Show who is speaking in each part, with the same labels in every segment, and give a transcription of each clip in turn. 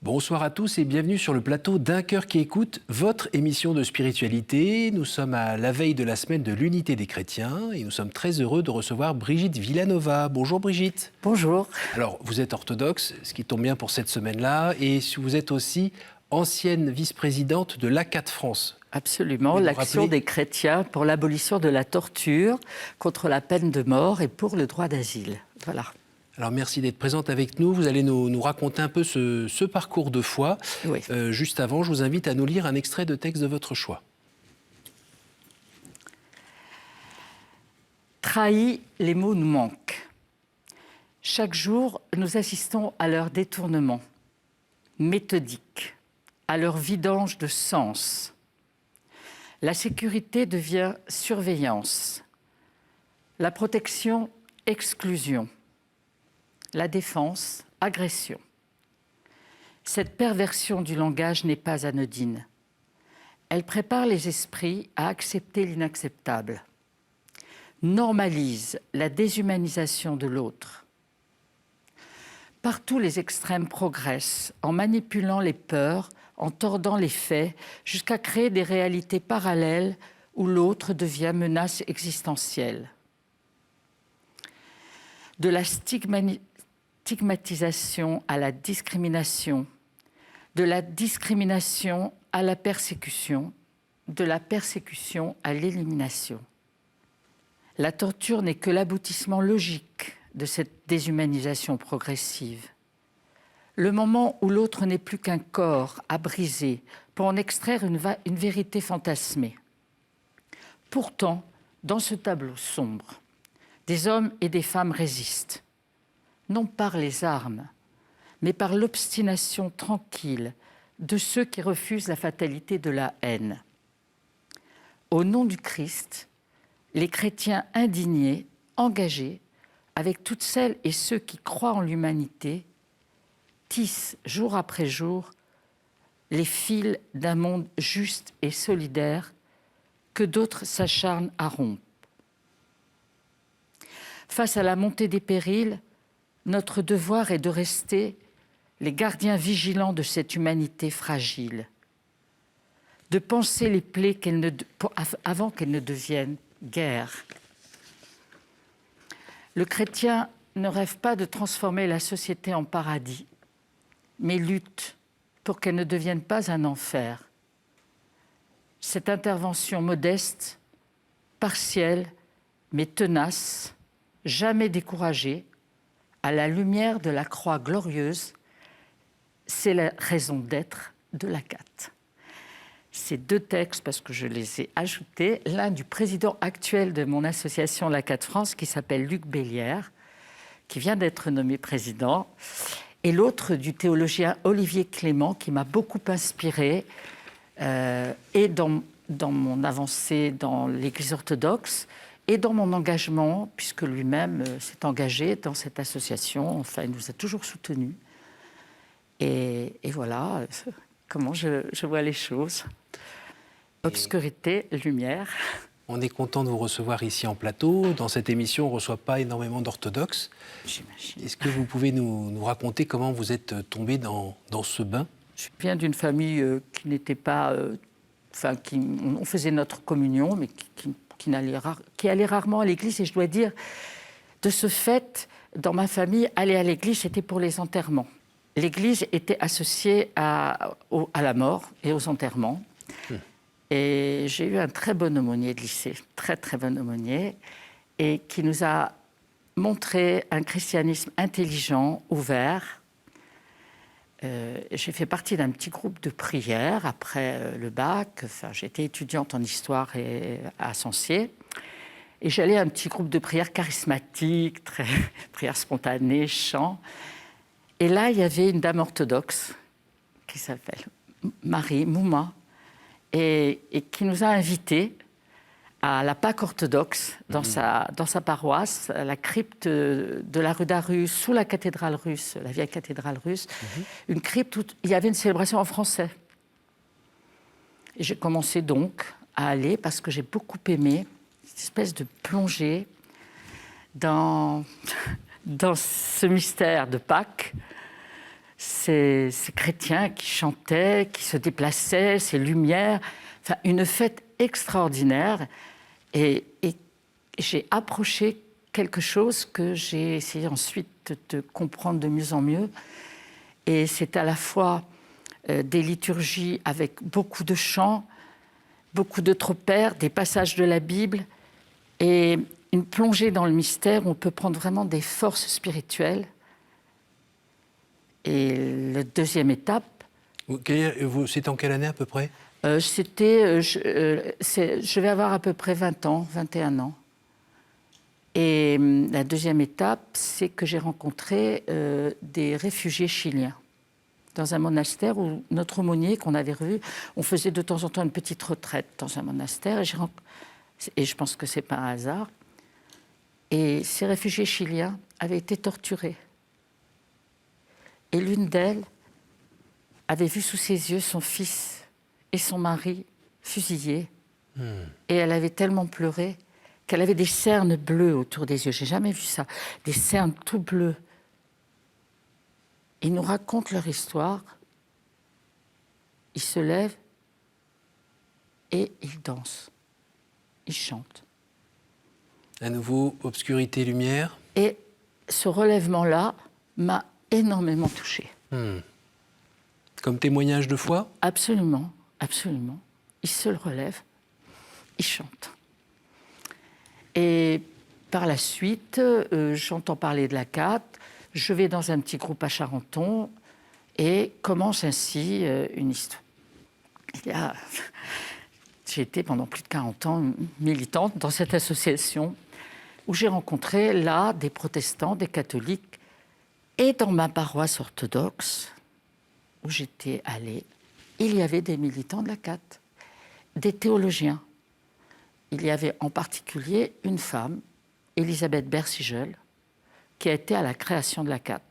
Speaker 1: Bonsoir à tous et bienvenue sur le plateau d'Un cœur qui écoute, votre émission de spiritualité. Nous sommes à la veille de la semaine de l'unité des chrétiens et nous sommes très heureux de recevoir Brigitte Villanova. Bonjour Brigitte.
Speaker 2: Bonjour.
Speaker 1: Alors vous êtes orthodoxe, ce qui tombe bien pour cette semaine-là, et vous êtes aussi ancienne vice-présidente de l'ACAT France.
Speaker 2: Absolument, l'Action des chrétiens pour l'abolition de la torture, contre la peine de mort et pour le droit d'asile. Voilà.
Speaker 1: Alors merci d'être présente avec nous. Vous allez nous raconter un peu ce parcours de foi.
Speaker 2: Oui.
Speaker 1: Juste avant, je vous invite à nous lire un extrait de texte de votre choix.
Speaker 2: Trahis, les mots nous manquent. Chaque jour, nous assistons à leur détournement méthodique, à leur vidange de sens. La sécurité devient surveillance, la protection, exclusion. La défense, agression. Cette perversion du langage n'est pas anodine. Elle prépare les esprits à accepter l'inacceptable, normalise la déshumanisation de l'autre. Partout, les extrêmes progressent en manipulant les peurs, en tordant les faits, jusqu'à créer des réalités parallèles où l'autre devient menace existentielle. De la stigmatisation à la discrimination, de la discrimination à la persécution, de la persécution à l'élimination. La torture n'est que l'aboutissement logique de cette déshumanisation progressive. Le moment où l'autre n'est plus qu'un corps à briser pour en extraire une vérité fantasmée. Pourtant, dans ce tableau sombre, des hommes et des femmes résistent. Non par les armes, mais par l'obstination tranquille de ceux qui refusent la fatalité de la haine. Au nom du Christ, les chrétiens indignés, engagés, avec toutes celles et ceux qui croient en l'humanité, tissent jour après jour les fils d'un monde juste et solidaire que d'autres s'acharnent à rompre. Face à la montée des périls, notre devoir est de rester les gardiens vigilants de cette humanité fragile, de panser les plaies avant qu'elles ne deviennent guerre. Le chrétien ne rêve pas de transformer la société en paradis, mais lutte pour qu'elle ne devienne pas un enfer. Cette intervention modeste, partielle, mais tenace, jamais découragée, à la lumière de la croix glorieuse, c'est la raison d'être de l'ACAT. Ces deux textes, parce que je les ai ajoutés, l'un du président actuel de mon association l'ACAT France, qui s'appelle Luc Bélière, qui vient d'être nommé président, et l'autre du théologien Olivier Clément, qui m'a beaucoup inspiré, et dans mon avancée dans l'Église orthodoxe, et dans mon engagement, puisque lui-même s'est engagé dans cette association, enfin, il nous a toujours soutenus. Et voilà comment je vois les choses. Obscurité, lumière.
Speaker 1: On est content de vous recevoir ici en plateau. Dans cette émission, on ne reçoit pas énormément d'orthodoxes.
Speaker 2: J'imagine.
Speaker 1: Est-ce que vous pouvez nous raconter comment vous êtes tombé dans ce bain?
Speaker 2: Je viens d'une famille qui n'était pas... on faisait notre communion, mais qui allait rarement à l'église. Et je dois dire, de ce fait, dans ma famille, aller à l'église, c'était pour les enterrements. L'église était associée à la mort et aux enterrements. Et j'ai eu un très bon aumônier de lycée, très très bon aumônier, et qui nous a montré un christianisme intelligent, ouvert. J'ai fait partie d'un petit groupe de prière après le bac. Enfin, j'étais étudiante en histoire à Censier. Et j'allais à un petit groupe de prière charismatique, très prière spontanée, chant. Et là, il y avait une dame orthodoxe qui s'appelle Marie Mouma et qui nous a invités à la Pâque orthodoxe dans sa paroisse, à la crypte de la rue d'Arus, sous la cathédrale russe, la vieille cathédrale russe, une crypte où il y avait une célébration en français. Et j'ai commencé donc à aller parce que j'ai beaucoup aimé cette espèce de plongée dans ce mystère de Pâques, ces chrétiens qui chantaient, qui se déplaçaient, ces lumières, enfin une fête extraordinaire. Et j'ai approché quelque chose que j'ai essayé ensuite de comprendre de mieux en mieux. Et c'est à la fois des liturgies avec beaucoup de chants, beaucoup de tropères, des passages de la Bible et une plongée dans le mystère où on peut prendre vraiment des forces spirituelles. Et la deuxième étape...
Speaker 1: C'est en quelle année à peu près?
Speaker 2: Je vais avoir à peu près 20 ans, 21 ans. Et la deuxième étape, c'est que j'ai rencontré des réfugiés chiliens dans un monastère où notre aumônier qu'on avait revu, on faisait de temps en temps une petite retraite dans un monastère. Et je pense que c'est pas un hasard. Et ces réfugiés chiliens avaient été torturés. Et l'une d'elles avait vu sous ses yeux son fils et son mari fusillés. Et elle avait tellement pleuré qu'elle avait des cernes bleues autour des yeux. J'ai jamais vu ça. Des cernes tout bleues. Ils nous racontent leur histoire. Ils se lèvent et ils dansent. Ils chantent.
Speaker 1: À nouveau, obscurité, lumière.
Speaker 2: Et ce relèvement-là m'a énormément touchée.
Speaker 1: Comme témoignage de foi?
Speaker 2: Absolument, absolument. Ils se relèvent, ils chantent. Et par la suite, j'entends parler de la CAT, je vais dans un petit groupe à Charenton et commence ainsi une histoire. J'ai été pendant plus de 40 ans militante dans cette association où j'ai rencontré là des protestants, des catholiques, et dans ma paroisse orthodoxe où j'étais allée, il y avait des militants de la CAT, des théologiens. Il y avait en particulier une femme, Elisabeth Bersigel, qui a été à la création de la CAT,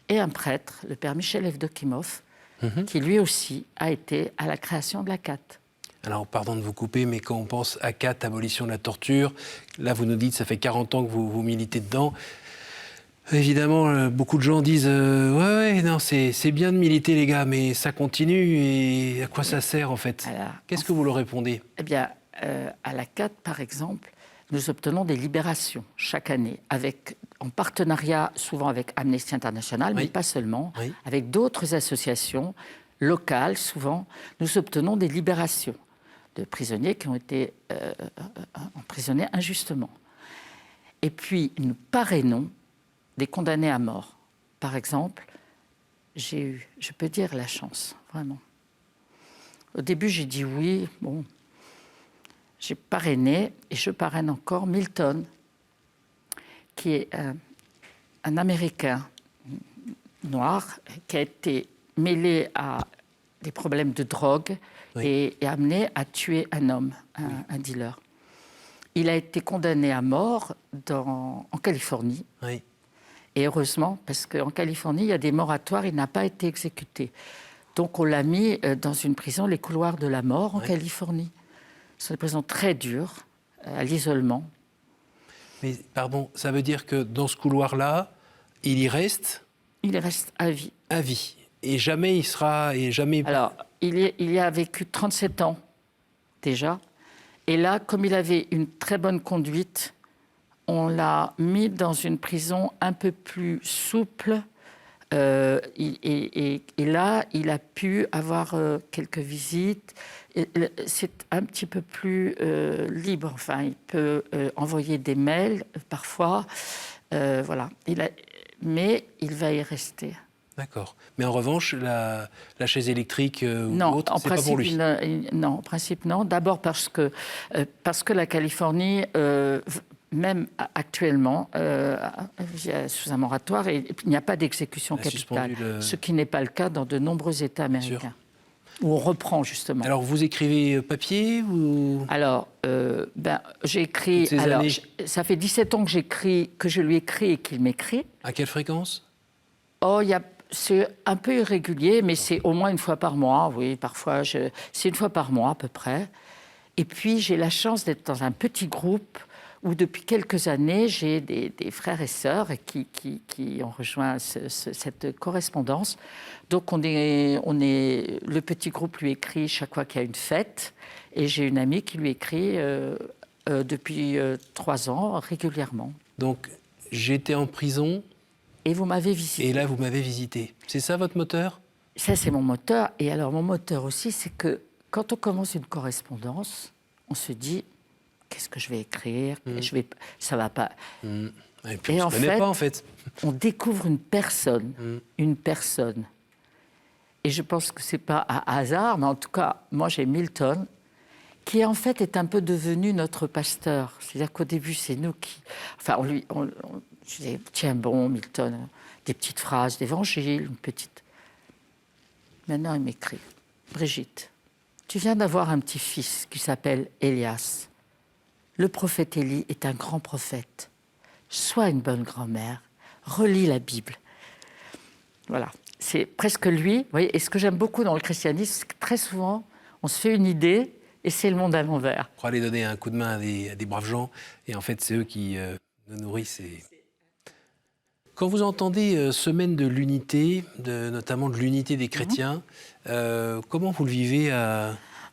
Speaker 2: et un prêtre, le père Michel Evdokimov, qui lui aussi a été à la création de la CAT.
Speaker 1: Alors, pardon de vous couper, mais quand on pense à CAT, abolition de la torture, là, vous nous dites, ça fait 40 ans que vous militez dedans. Évidemment, beaucoup de gens disent ouais, non, c'est bien de militer, les gars, mais ça continue, et à quoi ça sert, en fait? Qu'est-ce que vous leur répondez?
Speaker 2: Eh bien, à la CAT, par exemple, nous obtenons des libérations chaque année, en partenariat souvent avec Amnesty International, mais pas seulement, avec d'autres associations locales, souvent. Nous obtenons des libérations de prisonniers qui ont été emprisonnés injustement. Et puis, nous parrainons des condamnés à mort. Par exemple, j'ai eu, je peux dire, la chance, vraiment. Au début, j'ai dit oui, bon. J'ai parrainé, et je parraine encore, Milton, qui est un Américain noir qui a été mêlé à des problèmes de drogue et amené à tuer un homme, un dealer. Il a été condamné à mort en Californie.
Speaker 1: Oui.
Speaker 2: Et heureusement, parce qu'en Californie, il y a des moratoires, il n'a pas été exécuté. Donc on l'a mis dans une prison, les couloirs de la mort, en Californie. C'est une prison très dure, à l'isolement.
Speaker 1: Mais pardon, ça veut dire que dans ce couloir-là, il y reste?
Speaker 2: Il y reste à vie.
Speaker 1: À vie. Et jamais il sera... Et jamais...
Speaker 2: Alors, il y a vécu 37 ans, déjà. Et là, comme il avait une très bonne conduite, on l'a mis dans une prison un peu plus souple. Et là, il a pu avoir quelques visites. C'est un petit peu plus libre. Enfin, il peut envoyer des mails parfois. Voilà. Mais il va y rester.
Speaker 1: D'accord. Mais en revanche, la chaise électrique ou autre, c'est pas pour lui?
Speaker 2: Non, en principe, non. D'abord parce que la Californie... même actuellement, sous un moratoire, et il n'y a pas d'exécution capitale, ce qui n'est pas le cas dans de nombreux États américains, où on reprend justement.
Speaker 1: Alors, vous écrivez papier ou...
Speaker 2: Alors, j'ai écrit... Alors, ça fait 17 ans que je lui écris et qu'il m'écrit.
Speaker 1: À quelle fréquence?
Speaker 2: Oh, c'est un peu irrégulier, mais c'est au moins une fois par mois, oui, parfois. C'est une fois par mois, à peu près. Et puis, j'ai la chance d'être dans un petit groupe où depuis quelques années, j'ai des frères et sœurs qui ont rejoint cette correspondance. Donc le petit groupe lui écrit chaque fois qu'il y a une fête, et j'ai une amie qui lui écrit depuis 3 ans régulièrement.
Speaker 1: Donc, j'étais en prison.
Speaker 2: Et vous m'avez visité.
Speaker 1: Et là, vous m'avez visité. C'est ça votre moteur?
Speaker 2: Ça, c'est mon moteur. Et alors, mon moteur aussi, c'est que quand on commence une correspondance, on se dit, qu'est-ce que je vais écrire? Ça va pas.
Speaker 1: Et puis, on ne se connaît pas, en fait.
Speaker 2: On découvre une personne. Une personne. Et je pense que ce n'est pas un hasard, mais en tout cas, moi, j'ai Milton, qui en fait est un peu devenu notre pasteur. C'est-à-dire qu'au début, c'est nous qui... Enfin, je disais, tiens bon, Milton, des petites phrases d'évangile, une petite... Maintenant, il m'écrit, Brigitte, tu viens d'avoir un petit-fils qui s'appelle Élias. Le prophète Élie est un grand prophète. Sois une bonne grand-mère, relis la Bible. Voilà, c'est presque lui. Vous voyez, et ce que j'aime beaucoup dans le christianisme, c'est que très souvent, on se fait une idée et c'est le monde à l'envers.
Speaker 1: Pour aller donner un coup de main à des braves gens, et en fait, c'est eux qui nous nourrissent. Quand vous entendez Semaine de l'unité, notamment de l'unité des chrétiens, comment vous le vivez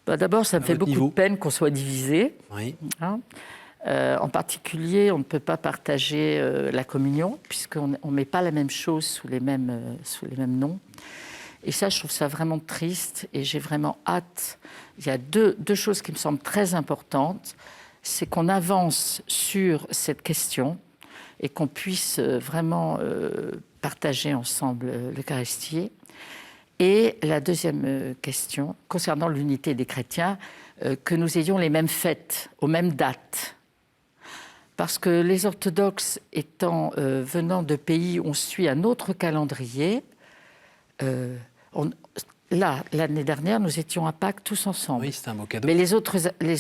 Speaker 2: D'abord, ça me fait beaucoup de peine qu'on soit divisé.
Speaker 1: Oui.
Speaker 2: Hein. En particulier, on ne peut pas partager la communion, puisqu'on ne met pas la même chose sous les mêmes noms. Et ça, je trouve ça vraiment triste, et j'ai vraiment hâte. Il y a deux choses qui me semblent très importantes. C'est qu'on avance sur cette question, et qu'on puisse vraiment partager ensemble l'Eucharistie. Et la deuxième question, concernant l'unité des chrétiens, que nous ayons les mêmes fêtes, aux mêmes dates. Parce que les orthodoxes venant de pays où on suit un autre calendrier, l'année dernière, nous étions à Pâques tous ensemble.
Speaker 1: Oui, c'est un beau cadeau.
Speaker 2: Mais les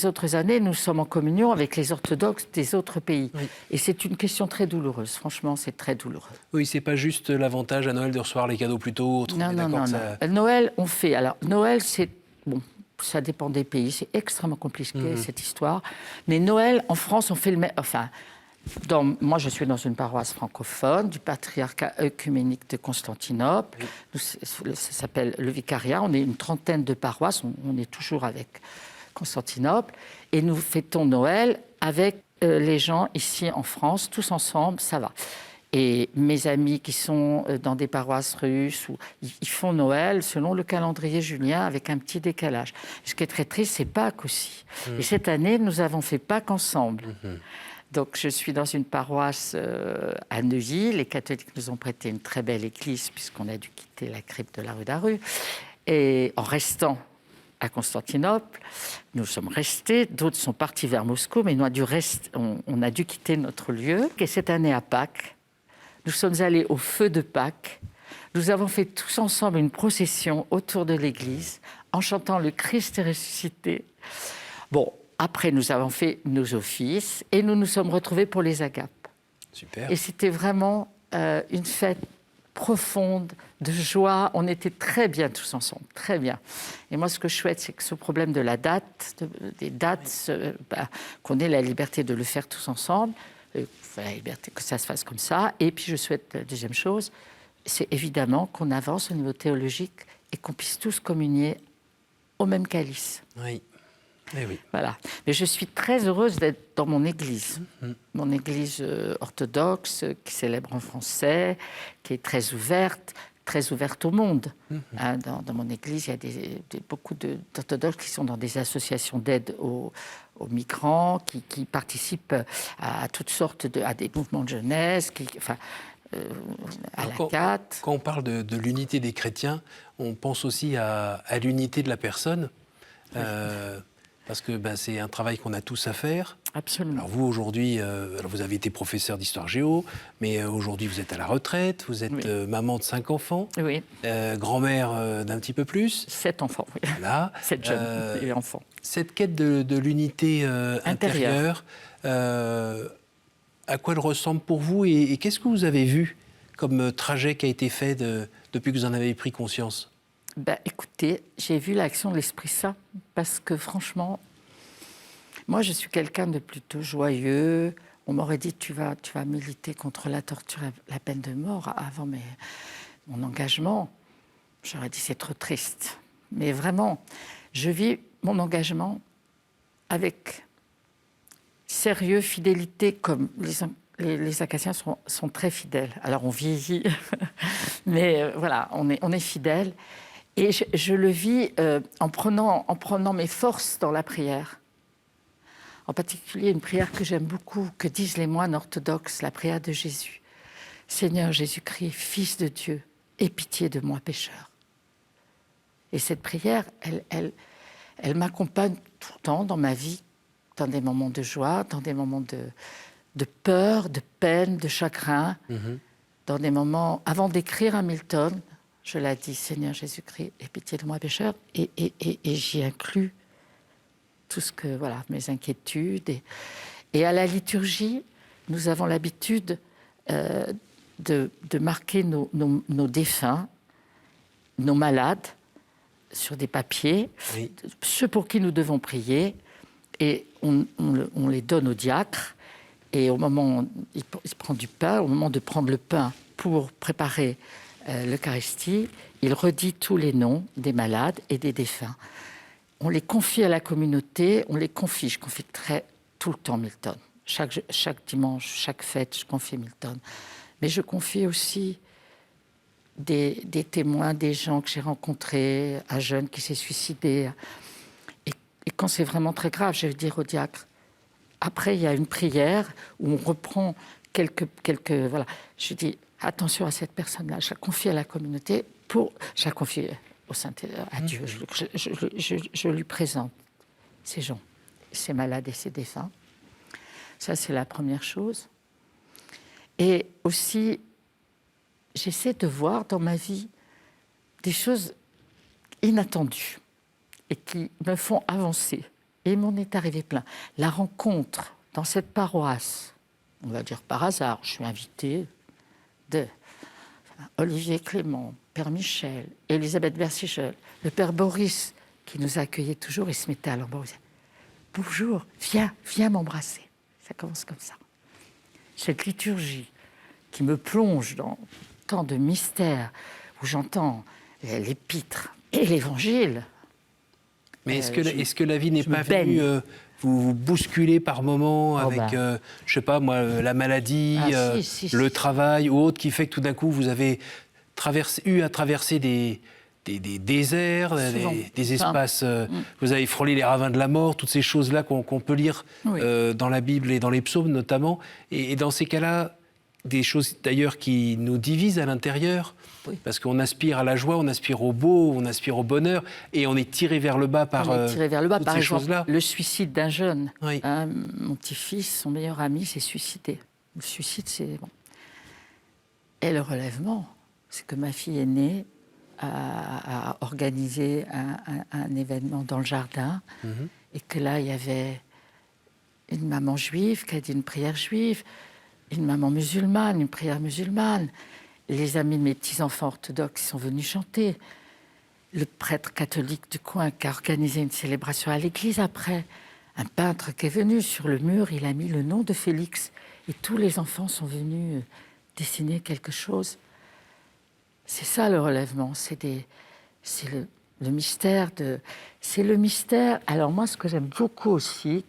Speaker 2: autres années, nous sommes en communion avec les orthodoxes des autres pays.
Speaker 1: Oui.
Speaker 2: Et c'est une question très douloureuse. Franchement, c'est très douloureux.
Speaker 1: Oui, c'est pas juste l'avantage à Noël de recevoir les cadeaux plus tôt.
Speaker 2: Non. Noël, on fait. Alors, Noël, c'est... Bon, ça dépend des pays. C'est extrêmement compliqué, cette histoire. Mais Noël, en France, on fait le même... Enfin... moi, je suis dans une paroisse francophone du patriarcat œcuménique de Constantinople. Oui. Ça s'appelle le vicariat. On est une trentaine de paroisses. On est toujours avec Constantinople. Et nous fêtons Noël avec les gens ici en France, tous ensemble, ça va. Et mes amis qui sont dans des paroisses russes, ils font Noël selon le calendrier julien avec un petit décalage. Ce qui est très triste, c'est Pâques aussi. Et cette année, nous avons fait Pâques ensemble. Donc, je suis dans une paroisse à Neuilly. Les catholiques nous ont prêté une très belle église puisqu'on a dû quitter la crypte de la rue d'Aru. Et en restant à Constantinople, nous sommes restés. D'autres sont partis vers Moscou, mais on a dû quitter notre lieu. Et cette année, à Pâques, nous sommes allés au feu de Pâques. Nous avons fait tous ensemble une procession autour de l'église en chantant « Le Christ est ressuscité ». Bon, après, nous avons fait nos offices et nous nous sommes retrouvés pour les agapes.
Speaker 1: Super.
Speaker 2: Et c'était vraiment une fête profonde, de joie. On était très bien tous ensemble, très bien. Et moi, ce que je souhaite, c'est que ce problème de la date, des dates, qu'on ait la liberté de le faire tous ensemble, la liberté que ça se fasse comme ça. Et puis, je souhaite, la deuxième chose, c'est évidemment qu'on avance au niveau théologique et qu'on puisse tous communier au même calice.
Speaker 1: Oui. Eh oui.
Speaker 2: Voilà. Mais je suis très heureuse d'être dans mon église. Mon église orthodoxe, qui célèbre en français, qui est très ouverte au monde. Hein, dans mon église, il y a beaucoup d'orthodoxes qui sont dans des associations d'aide aux migrants, qui participent à toutes sortes à des mouvements de jeunesse, à la CAT.
Speaker 1: Quand on parle de l'unité des chrétiens, on pense aussi à l'unité de la personne. Oui. Parce que c'est un travail qu'on a tous à faire.
Speaker 2: Absolument.
Speaker 1: Alors vous, aujourd'hui, vous avez été professeur d'histoire géo, mais aujourd'hui, vous êtes à la retraite, vous êtes maman de 5 enfants, grand-mère d'un petit peu plus.
Speaker 2: 7 enfants, oui.
Speaker 1: Voilà.
Speaker 2: 7 jeunes enfants.
Speaker 1: Cette quête de l'unité intérieure, à quoi elle ressemble pour vous et qu'est-ce que vous avez vu comme trajet qui a été fait depuis que vous en avez pris conscience ?
Speaker 2: Écoutez, j'ai vu l'action de l'Esprit Saint parce que franchement, Moi, je suis quelqu'un de plutôt joyeux. On m'aurait dit, tu vas militer contre la torture et la peine de mort avant mon engagement. J'aurais dit, c'est trop triste. Mais vraiment, je vis mon engagement avec sérieux, fidélité, comme les Acaciens sont très fidèles. Alors, on vieillit, mais voilà, on est fidèles. Et je le vis en prenant mes forces dans la prière. En particulier, une prière que j'aime beaucoup, que disent les moines orthodoxes, la prière de Jésus. « Seigneur Jésus-Christ, Fils de Dieu, aie pitié de moi, pécheur. » Et cette prière, elle m'accompagne tout le temps dans ma vie, dans des moments de joie, dans des moments de peur, de peine, de chagrin, dans des moments... Avant d'écrire à Milton, je l'ai dit, « Seigneur Jésus-Christ, aie pitié de moi, pécheur. » Et j'y inclus tout ce que, voilà, mes inquiétudes. Et à la liturgie, nous avons l'habitude de marquer nos défunts, nos malades, sur des papiers, oui. Ceux pour qui nous devons prier, et on les donne au diacre, et au moment, il se prend du pain, au moment de prendre le pain pour préparer l'Eucharistie, il redit tous les noms des malades et des défunts. On les confie à la communauté, je confierai tout le temps Milton. Chaque dimanche, chaque fête, je confie Milton. Mais je confie aussi des témoins, des gens que j'ai rencontrés, un jeune qui s'est suicidé. Et quand c'est vraiment très grave, je vais dire au diacre. Après, il y a une prière où on reprend quelques voilà. Je dis, attention à cette personne-là, je la confie à la communauté, je la confie au Saint-Esprit, à Dieu. Je lui présente ces gens, ces malades et ces défunts. Ça, c'est la première chose. Et aussi, j'essaie de voir dans ma vie des choses inattendues et qui me font avancer. Et il m'en est arrivé plein. La rencontre dans cette paroisse, on va dire par hasard, je suis invitée de Olivier Clément, Père Michel, Elisabeth Versichel, le Père Boris, qui nous accueillait toujours, il se mettait à l'embrasser. « Bonjour, viens m'embrasser. » Ça commence comme ça. Cette liturgie qui me plonge dans tant de mystères, où j'entends l'épître et l'évangile.
Speaker 1: Mais est-ce que la vie n'est pas venue vous bousculer par moments avec, je sais pas moi, la maladie, le travail ou autre, qui fait que tout d'un coup vous avez eu à traverser des déserts, des espaces, vous avez frôlé les ravins de la mort, toutes ces choses-là qu'on peut lire dans la Bible et dans les psaumes notamment. Et dans ces cas-là, des choses d'ailleurs qui nous divisent à l'intérieur, parce qu'on aspire à la joie, on aspire au beau, on aspire au bonheur, et on est tiré vers le bas par toutes ces choses-là.
Speaker 2: Le suicide d'un jeune. Oui. Mon petit-fils, son meilleur ami, s'est suicidé. Le suicide, c'est bon. Et le relèvement, c'est que ma fille aînée a organisé un événement dans le jardin, et que là, il y avait une maman juive qui a dit une prière juive, une maman musulmane, une prière musulmane. Les amis de mes petits-enfants orthodoxes sont venus chanter. Le prêtre catholique du coin qui a organisé une célébration à l'église après. Un peintre qui est venu sur le mur, il a mis le nom de Félix. Et tous les enfants sont venus dessiner quelque chose. C'est ça le relèvement, c'est le mystère de... C'est le mystère... Alors moi, ce que j'aime beaucoup aussi,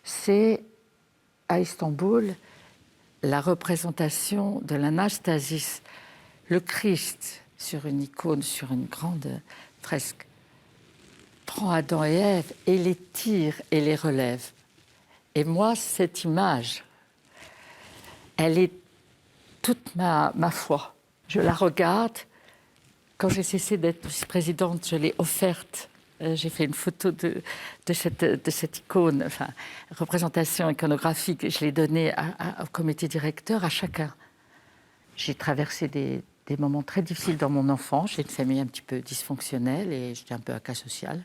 Speaker 2: c'est à Istanbul, la représentation de l'Anastasis, le Christ sur une icône, sur une grande fresque, prend Adam et Ève et les tire et les relève. Et moi, cette image, elle est toute ma foi. Je la regarde. Quand j'ai cessé d'être vice-présidente, je l'ai offerte. J'ai fait une photo de cette icône, enfin, représentation iconographique. Je l'ai donnée au comité directeur, à chacun. J'ai traversé des moments très difficiles dans mon enfance. J'ai une famille un petit peu dysfonctionnelle et j'étais un peu à cas social.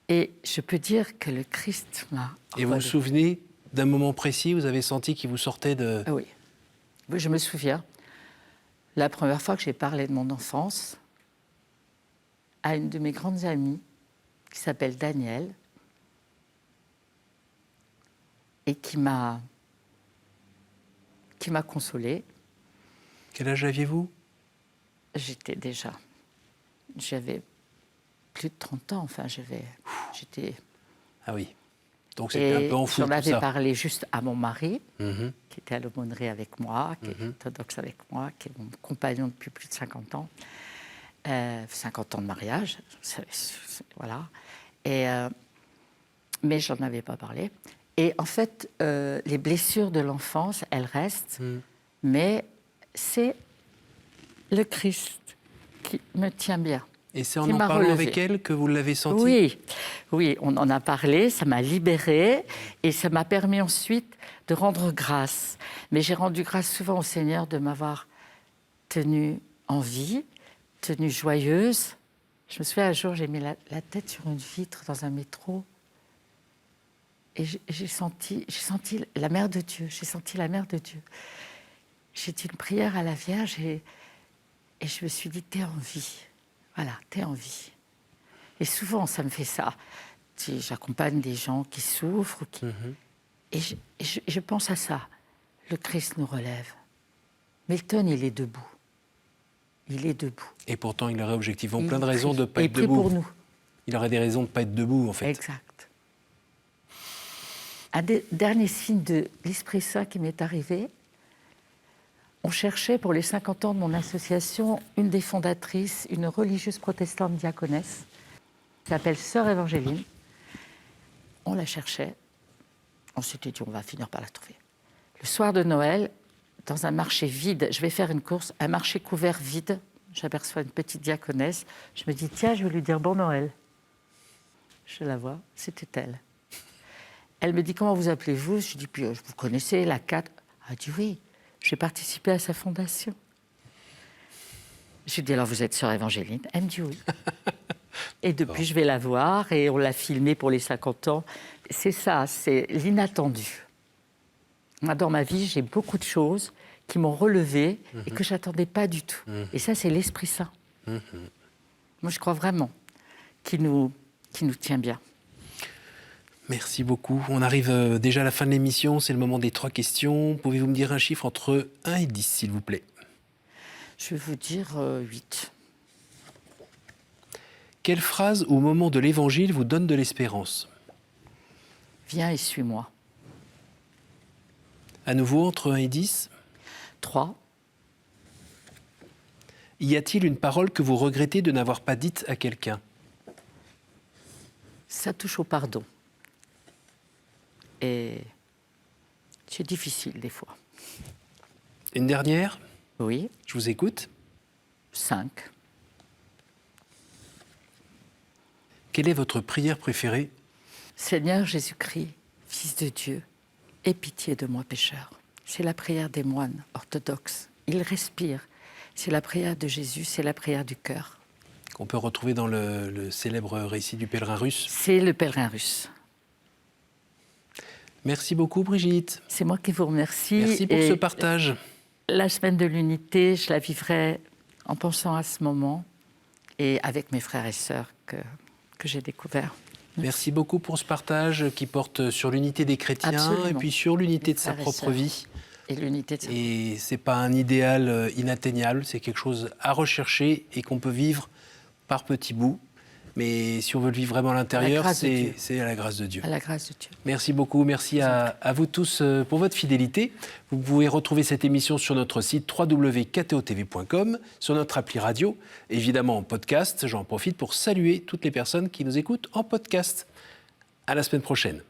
Speaker 2: Et je peux dire que le Christ m'a...
Speaker 1: Et vous vous souvenez d'un moment précis, vous avez senti qu'il vous sortait de...
Speaker 2: Oui, je me souviens. La première fois que j'ai parlé de mon enfance à une de mes grandes amies, qui s'appelle Danielle, et qui m'a consolée.
Speaker 1: Quel âge aviez-vous?
Speaker 2: J'avais plus de 30 ans, enfin, j'étais...
Speaker 1: Ah oui, donc c'était un peu en fou
Speaker 2: j'en
Speaker 1: tout
Speaker 2: avais
Speaker 1: ça.
Speaker 2: parlé juste à mon mari,
Speaker 1: Mhm.
Speaker 2: qui était à l'aumônerie avec moi, qui est orthodoxe avec moi, qui est mon compagnon depuis plus de 50 ans. 50 ans de mariage, voilà. Mais j'en avais pas parlé. Et en fait, les blessures de l'enfance, elles restent, mais c'est le Christ qui me tient bien.
Speaker 1: Et c'est en
Speaker 2: qui
Speaker 1: en
Speaker 2: m'a
Speaker 1: parlant
Speaker 2: relevée.
Speaker 1: avec elle que vous l'avez senti?
Speaker 2: Oui, oui, on en a parlé, ça m'a libérée et ça m'a permis ensuite de rendre grâce. Mais j'ai rendu grâce souvent au Seigneur de m'avoir tenue en vie, tenue joyeuse. Je me souviens, un jour, j'ai mis la tête sur une vitre dans un métro et j'ai senti la mère de Dieu. J'ai senti la mère de Dieu. J'ai dit une prière à la Vierge et je me suis dit, t'es en vie. Voilà, t'es en vie. Et souvent, ça me fait ça. J'accompagne des gens qui souffrent. Et je pense à ça. Le Christ nous relève. Milton, il est debout. Il est debout.
Speaker 1: Et pourtant, il aurait objectivement
Speaker 2: Il
Speaker 1: plein de raisons de ne pas
Speaker 2: et
Speaker 1: être
Speaker 2: prie
Speaker 1: debout.
Speaker 2: pour nous.
Speaker 1: Il aurait des raisons de ne pas être debout, en fait.
Speaker 2: Exact. Un des derniers signes de l'Esprit Saint qui m'est arrivé, on cherchait pour les 50 ans de mon association une des fondatrices, une religieuse protestante diaconesse, qui s'appelle Sœur Évangéline. On la cherchait. On s'était dit, on va finir par la trouver. Le soir de Noël, dans un marché vide, je vais faire une course, un marché couvert vide, j'aperçois une petite diaconesse. Je me dis, tiens, je vais lui dire bon Noël. Je la vois, c'était elle. Elle me dit, comment vous appelez-vous? Je dis, puis vous connaissez la 4. Elle dit, oui, j'ai participé à sa fondation. Je lui dis, alors vous êtes sœur Évangéline? Elle me dit oui. Et depuis, je vais la voir et on l'a filmée pour les 50 ans. C'est ça, c'est l'inattendu. Moi, dans ma vie, j'ai beaucoup de choses qui m'ont relevée et que je n'attendais pas du tout. Et ça, c'est l'Esprit Saint. Moi, je crois vraiment qu'il nous tient bien.
Speaker 1: Merci beaucoup. On arrive déjà à la fin de l'émission. C'est le moment des 3 questions. Pouvez-vous me dire un chiffre entre 1 et 10, s'il vous plaît?
Speaker 2: Je vais vous dire 8.
Speaker 1: Quelle phrase ou moment de l'Évangile vous donne de l'espérance?
Speaker 2: Viens et suis-moi.
Speaker 1: À nouveau, entre 1 et 10?
Speaker 2: 3.
Speaker 1: Y a-t-il une parole que vous regrettez de n'avoir pas dite à quelqu'un?
Speaker 2: Ça touche au pardon. Et c'est difficile des fois.
Speaker 1: Une dernière?
Speaker 2: Oui,
Speaker 1: Je vous écoute.
Speaker 2: 5.
Speaker 1: Quelle est votre prière préférée?
Speaker 2: Seigneur Jésus-Christ, Fils de Dieu, aie pitié de moi pécheur. C'est la prière des moines orthodoxes. Ils respirent. C'est la prière de Jésus, c'est la prière du cœur.
Speaker 1: Qu'on peut retrouver dans le célèbre récit du pèlerin russe.
Speaker 2: C'est le pèlerin russe.
Speaker 1: Merci beaucoup, Brigitte.
Speaker 2: C'est moi qui vous remercie.
Speaker 1: Merci pour
Speaker 2: Et
Speaker 1: ce partage.
Speaker 2: la semaine de l'unité, je la vivrai en pensant à ce moment et avec mes frères et sœurs que j'ai découverts.
Speaker 1: Merci beaucoup pour ce partage qui porte sur l'unité des chrétiens
Speaker 2: Absolument.
Speaker 1: et puis sur l'unité
Speaker 2: Mes
Speaker 1: de sa
Speaker 2: frères et
Speaker 1: propre
Speaker 2: sœurs.
Speaker 1: vie.
Speaker 2: Et l'unité de sa
Speaker 1: Et c'est pas un idéal inatteignable, c'est quelque chose à rechercher et qu'on peut vivre par petits bouts. Mais si on veut le vivre vraiment à l'intérieur,
Speaker 2: grâce de Dieu.
Speaker 1: c'est à la grâce de Dieu.
Speaker 2: à la grâce de Dieu.
Speaker 1: Merci beaucoup, merci à vous tous pour votre fidélité. Vous pouvez retrouver cette émission sur notre site www.ktotv.com, sur notre appli radio, évidemment en podcast. J'en profite pour saluer toutes les personnes qui nous écoutent en podcast. À la semaine prochaine.